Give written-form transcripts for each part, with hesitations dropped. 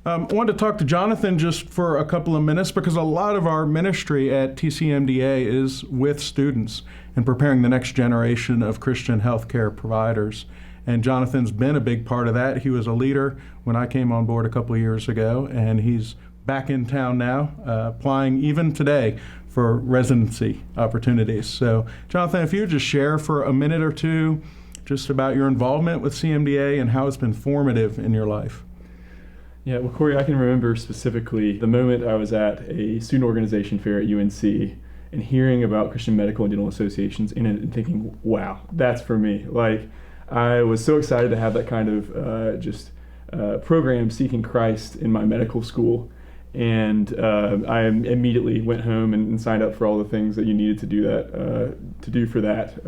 I wanted to talk to Jonathan just for a couple of minutes because a lot of our ministry at TCMDA is with students and preparing the next generation of Christian healthcare providers. And Jonathan's been a big part of that. He was a leader when I came on board a couple of years ago, and he's back in town now, applying even today for residency opportunities. So, Jonathan, if you would just share for a minute or two just about your involvement with CMDA and how it's been formative in your life. Yeah, well, Corey, I can remember specifically the moment I was at a student organization fair at UNC and hearing about Christian medical and dental associations and thinking, wow, that's for me. Like, I was so excited to have that kind of program seeking Christ in my medical school. And I immediately went home and signed up for all the things that you needed to do for that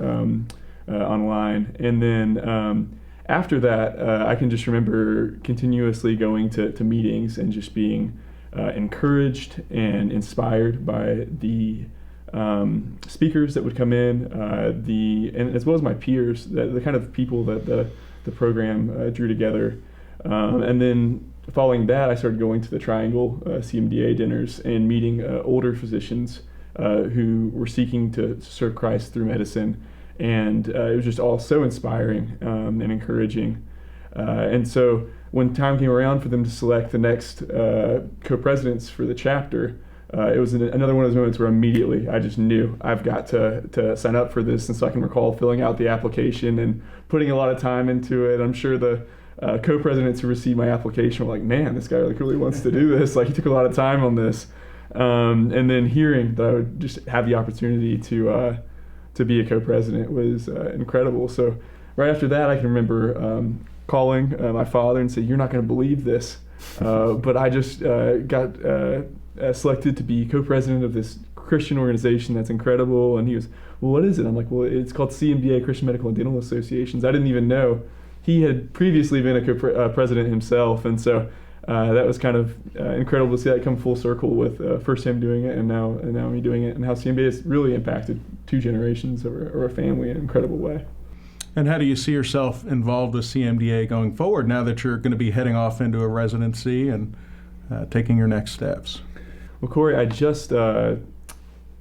online. And then after that, I can just remember continuously going to meetings and just being encouraged and inspired by the speakers that would come in, and as well as my peers, the kind of people that the program drew together. And then following that, I started going to the Triangle CMDA dinners and meeting older physicians who were seeking to serve Christ through medicine. And it was just all so inspiring and encouraging. And so when time came around for them to select the next co-presidents for the chapter, it was another one of those moments where immediately I just knew I've got to sign up for this. And so I can recall filling out the application and putting a lot of time into it. I'm sure the co-presidents who received my application were like, man, this guy really wants to do this. Like, he took a lot of time on this. And then hearing that I would just have the opportunity to be a co-president was incredible. So right after that, I can remember calling my father and say, "You're not going to believe this, but I just got selected to be co-president of this Christian organization that's incredible." And he was, "Well, what is it?" I'm like, "Well, it's called CMDA, Christian Medical and Dental Associations." I didn't even know he had previously been a co-president himself, and so that was kind of incredible to see that come full circle with first him doing it and now me doing it, and how CMDA has really impacted 2 generations or a family in an incredible way. And how do you see yourself involved with CMDA going forward now that you're going to be heading off into a residency and taking your next steps? Well, Corey, I just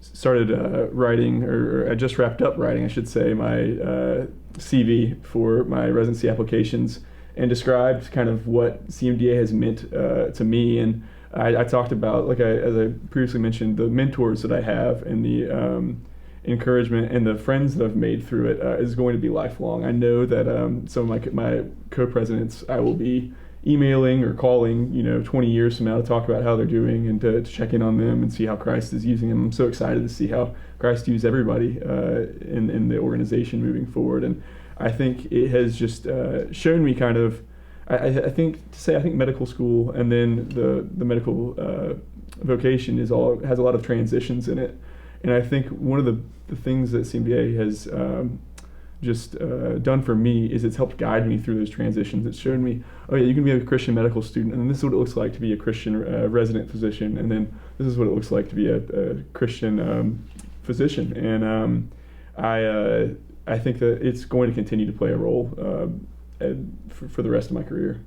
started writing, or I just wrapped up writing, I should say, my CV for my residency applications, and described kind of what CMDA has meant to me. And I talked about, as I previously mentioned, the mentors that I have and the encouragement and the friends that I've made through it is going to be lifelong. I know that some of my co-presidents I will be emailing or calling, 20 years from now to talk about how they're doing and to check in on them and see how Christ is using them. I'm so excited to see how Christ uses everybody in the organization moving forward. And I think it has just shown me kind of, I think medical school and then the medical vocation has a lot of transitions in it. And I think one of the things that CMDA has done for me is it's helped guide me through those transitions. It's shown me, oh yeah, you can be a Christian medical student, and this is what it looks like to be a Christian resident physician, and then this is what it looks like to be a Christian physician. And I think that it's going to continue to play a role for the rest of my career.